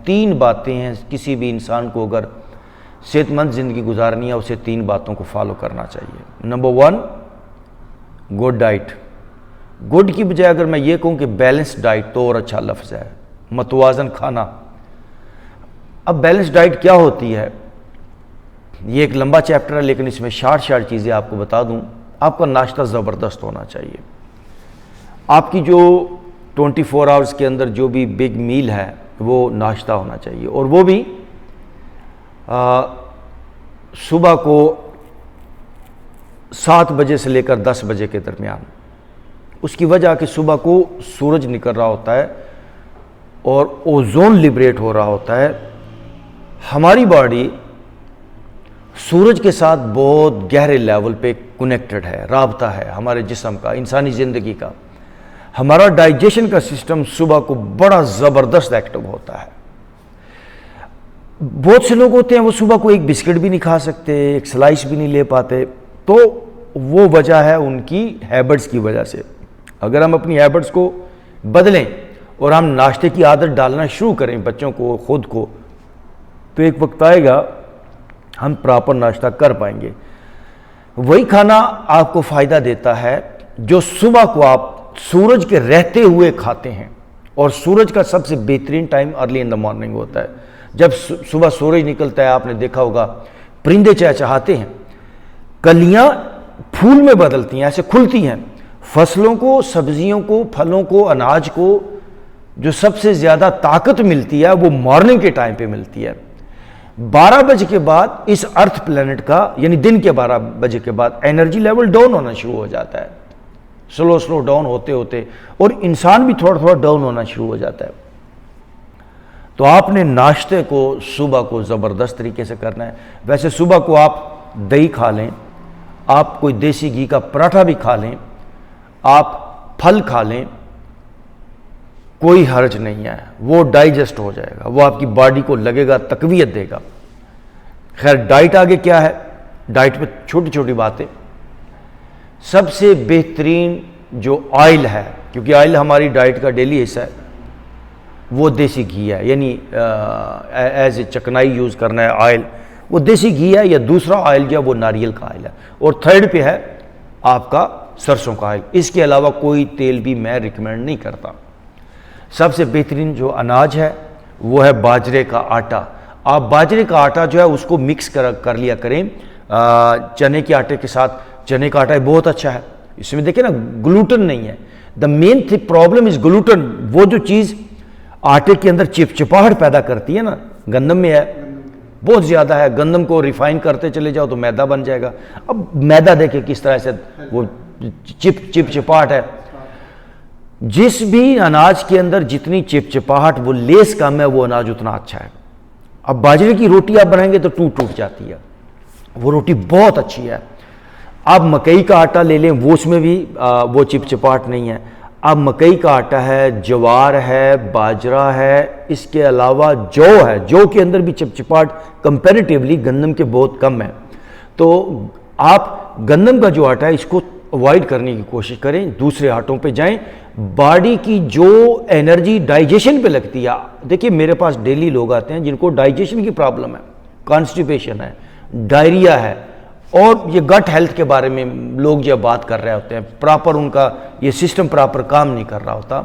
तीन बातें हैं किसी भी इंसान को अगर सेहतमंद ज़िंदगी गुजारनी है उसे तीन बातों को फॉलो करना चाहिए। Number one, good diet. Good की बजाय अगर मैं ये कहूँ कि बैलेंस डाइट तो और अच्छा लफ्ज़ है, मतवाज़न खाना। अब बैलेंस डाइट क्या होती है, ये एक लंबा चैप्टर है, लेकिन इसमें शार्ट चीज़ें आपको बता दूँ। आपका नाश्ता ज़बरदस्त होना चाहिए। आपकी जो 24 आवर्स के अंदर जो भी बिग मील है वो नाश्ता होना चाहिए, और वो भी सुबह को 7 बजे से लेकर 10 बजे के दरमियान। उसकी वजह कि सुबह को सूरज निकल रहा होता है और ओजोन लिबरेट हो रहा होता है। हमारी बॉडी सूरज के साथ बहुत गहरे लेवल पे कनेक्टेड है, राबता है हमारे जिस्म का, इंसानी ज़िंदगी का। हमारा डाइजेशन का सिस्टम सुबह को बड़ा ज़बरदस्त एक्टिव होता है। बहुत से लोग होते हैं वो सुबह को एक बिस्किट भी नहीं खा सकते, एक स्लाइस भी नहीं ले पाते, तो वो वजह है उनकी हैबिट्स की वजह से। अगर हम अपनी हैबिट्स को बदलें और हम नाश्ते की आदत डालना शुरू करें बच्चों को, खुद को, तो एक वक्त आएगा हम प्रॉपर नाश्ता कर पाएंगे। वही खाना आपको फ़ायदा देता है जो सुबह को आप सूरज के रहते हुए खाते हैं, और सूरज का सबसे बेहतरीन time early in the morning होता है। जब सुबह सूरज निकलता है, आपने देखा होगा परिंदे चहचहाते हैं, कलियां फूल में बदलती हैं, ऐसे खुलती हैं। फसलों को, सब्जियों को, फलों को, अनाज को जो सबसे ज़्यादा ताकत मिलती है वो मॉर्निंग के टाइम पे मिलती है। 12 बजे के बाद इस अर्थ प्लैनेट का, यानी दिन के 12 बजे के बाद एनर्जी लेवल डाउन होना शुरू हो जाता है, स्लो डाउन होते होते, और इंसान भी थोड़ा डाउन होना शुरू हो जाता है। तो आपने नाश्ते को सुबह को ज़बरदस्त तरीके से करना है। वैसे सुबह को आप दही खा लें, आप कोई देसी घी का पराठा भी खा लें, आप फल खा लें, कोई हर्ज नहीं है, वो डाइजेस्ट हो जाएगा, वो आपकी बॉडी को लगेगा, तकवीयत देगा। खैर, डाइट आगे क्या है, डाइट पे छोटी छोटी बातें। सबसे बेहतरीन जो ऑयल है, क्योंकि ऑयल हमारी डाइट का डेली हिस्सा है, वो देसी घी है। यानी एज ए चकनाई यूज़ करना है ऑयल, वो देसी घी है, या दूसरा ऑयल जो है वो नारियल का ऑयल है, और थर्ड पे है आपका सरसों का ऑयल। इसके अलावा कोई तेल भी मैं रिकमेंड नहीं करता। सबसे बेहतरीन जो अनाज है वो है बाजरे का आटा। आप बाजरे का आटा जो है उसको मिक्स कर लिया करें चने के आटे के साथ। चने का आटा बहुत अच्छा है, इसमें देखिए ना ग्लूटेन नहीं है। The main problem is gluten. वो जो चीज़ आटे के अंदर चिपचिपाहट पैदा करती है ना, गंदम में है, बहुत ज़्यादा है। गंदम को रिफाइन करते चले जाओ तो मैदा बन जाएगा। अब मैदा देखिए किस तरह से वो चिपचिपाहट है। जिस भी अनाज के अंदर जितनी चिपचिपाहट, वो लेस कम है, वो अनाज उतना अच्छा है। अब बाजरे की रोटी आप बनाएंगे तो टूट जाती है, वो रोटी बहुत अच्छी है। आप मकई का आटा ले लें, वो उसमें भी वो चिपचिपाहट नहीं है। अब मकई का आटा है, ज्वार है, बाजरा है, इसके अलावा जौ है। जौ के अंदर भी चिपचिपाहट कंपैरेटिवली गंदम के बहुत कम है। तो आप गंदम का जो आटा है इसको अवॉइड करने की कोशिश करें, दूसरे आटों पे जाएं। बॉडी की जो एनर्जी डाइजेशन पे लगती है, देखिए मेरे पास डेली लोग आते हैं जिनको डाइजेशन की प्रॉब्लम है, कॉन्स्टिपेशन है, डायरिया है, और ये गट हेल्थ के बारे में लोग जब बात कर रहे होते हैं, प्रॉपर उनका ये सिस्टम प्रॉपर काम नहीं कर रहा होता।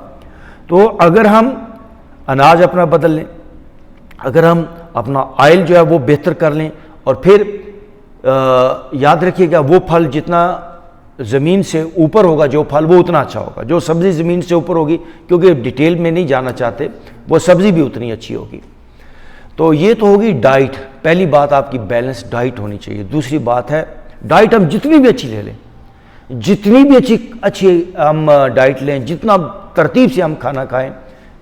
तो अगर हम अनाज अपना बदल लें, अगर हम अपना ऑयल जो है वो बेहतर कर लें, और फिर याद रखिएगा वो फल जितना ज़मीन से ऊपर होगा जो फल, वो उतना अच्छा होगा। जो सब्ज़ी ज़मीन से ऊपर होगी, क्योंकि डिटेल में नहीं जाना चाहते, वो सब्ज़ी भी उतनी अच्छी होगी। तो ये तो होगी डाइट। पहली बात आपकी बैलेंस डाइट होनी चाहिए। दूसरी बात है डाइट हम जितनी भी अच्छी ले लें, जितनी भी अच्छी हम डाइट लें, जितना तरतीब से हम खाना खाएं,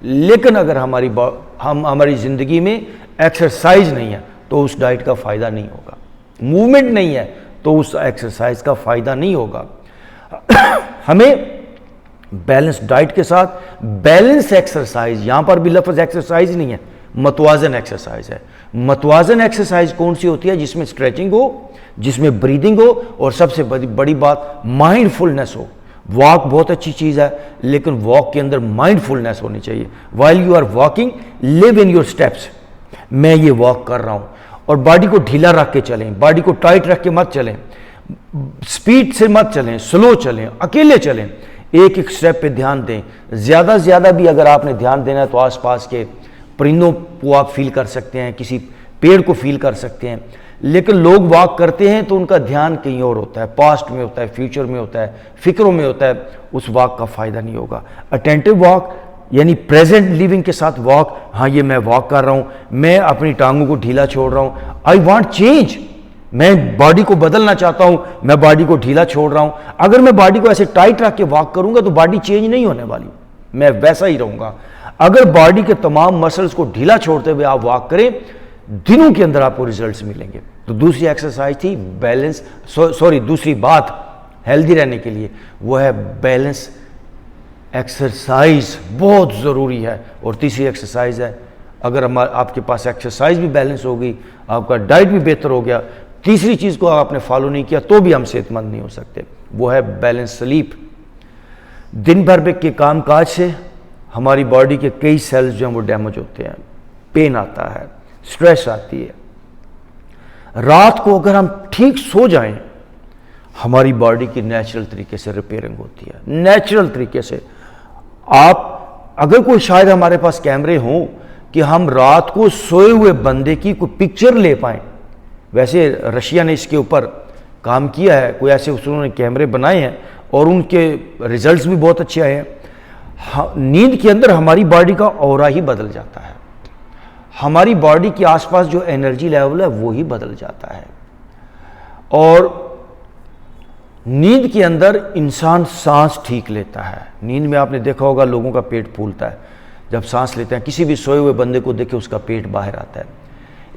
लेकिन अगर हमारी ज़िंदगी में एक्सरसाइज नहीं है तो उस डाइट का फ़ायदा नहीं होगा। मूवमेंट नहीं है तो उस एक्सरसाइज का फ़ायदा नहीं होगा। हमें बैलेंस डाइट के साथ बैलेंस एक्सरसाइज, यहां पर भी लफ्ज़ एक्सरसाइज नहीं है, मतवाज़न एक्सरसाइज है। मतवाज़न एक्सरसाइज कौन सी होती है? जिसमें स्ट्रेचिंग हो, जिसमें ब्रीदिंग हो, और सबसे बड़ी बात माइंडफुलनेस हो। वॉक बहुत अच्छी चीज़ है, लेकिन वॉक के अंदर माइंडफुलनेस होनी चाहिए। While you are walking, live in your steps. मैं ये वॉक कर रहा हूँ, और बॉडी को ढीला रख के चलें, बॉडी को टाइट रख के मत चलें, स्पीड से मत चलें, स्लो चलें, अकेले चलें, एक एक स्टेप पे ध्यान दें। ज़्यादा से ज़्यादा भी अगर आपने ध्यान देना है तो आसपास के परिंदों को आप फील कर सकते हैं, किसी पेड़ को फील कर सकते हैं। लेकिन लोग वॉक करते हैं तो उनका ध्यान कहीं और होता है, पास्ट में होता है, फ्यूचर में होता है, फिक्रों में होता है, उस वॉक का फ़ायदा नहीं होगा। अटेंटिव वॉक यानी प्रेजेंट लिविंग के साथ वॉक, हाँ ये मैं वॉक कर रहा हूँ, मैं अपनी टांगों को ढीला छोड़ रहा हूँ, आई वॉन्ट चेंज, मैं बॉडी को बदलना चाहता हूँ, मैं बॉडी को ढीला छोड़ रहा हूँ। अगर मैं बॉडी को ऐसे टाइट रख के वॉक करूँगा तो बॉडी चेंज नहीं होने वाली, मैं वैसा ही रहूँगा। अगर बॉडी के तमाम मसल्स को ढीला छोड़ते हुए आप वॉक करें, दिनों के अंदर आपको रिजल्ट्स मिलेंगे। तो दूसरी एक्सरसाइज थी बैलेंस, दूसरी बात हेल्दी रहने के लिए वो है बैलेंस एक्सरसाइज, बहुत ज़रूरी है। और तीसरी एक्सरसाइज है, अगर आपके पास एक्सरसाइज भी बैलेंस हो गई, आपका डाइट भी बेहतर हो गया, तीसरी चीज़ को आपने फॉलो नहीं किया तो भी हम सेहतमंद नहीं हो सकते, वो है बैलेंस स्लीप। दिन भर के काम काज से हमारी बॉडी के कई सेल्स जो हैं वो डैमेज होते हैं, पेन आता है, स्ट्रेस आती है। रात को अगर हम ठीक सो जाएं, हमारी बॉडी की नेचुरल तरीके से रिपेयरिंग होती है, नेचुरल तरीके से। आप अगर कोई, शायद हमारे पास कैमरे हों कि हम रात को सोए हुए बंदे की कोई पिक्चर ले पाएं, वैसे रशिया ने इसके ऊपर काम किया है, कोई ऐसे उन्होंने कैमरे बनाए हैं और उनके रिजल्ट्स भी बहुत अच्छे आए हैं। नींद के अंदर हमारी बॉडी का ऑरा ही बदल जाता है, हमारी बॉडी के आसपास जो एनर्जी लेवल है वो ही बदल जाता है। और नींद के अंदर इंसान सांस ठीक लेता है। नींद में आपने देखा होगा लोगों का पेट फूलता है जब सांस लेते हैं, किसी भी सोए हुए बंदे को देखे उसका पेट बाहर आता है।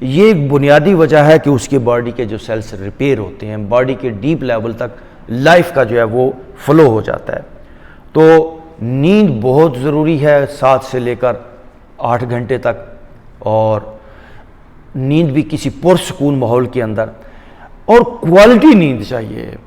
ये एक बुनियादी वजह है कि उसके बॉडी के जो सेल्स रिपेयर होते हैं, बॉडी के डीप लेवल तक लाइफ का जो है वो फ्लो हो जाता है। तो नींद बहुत ज़रूरी है, 7 से लेकर 8 घंटे तक, और नींद भी किसी पुरसकून माहौल के अंदर, और क्वालिटी नींद चाहिए।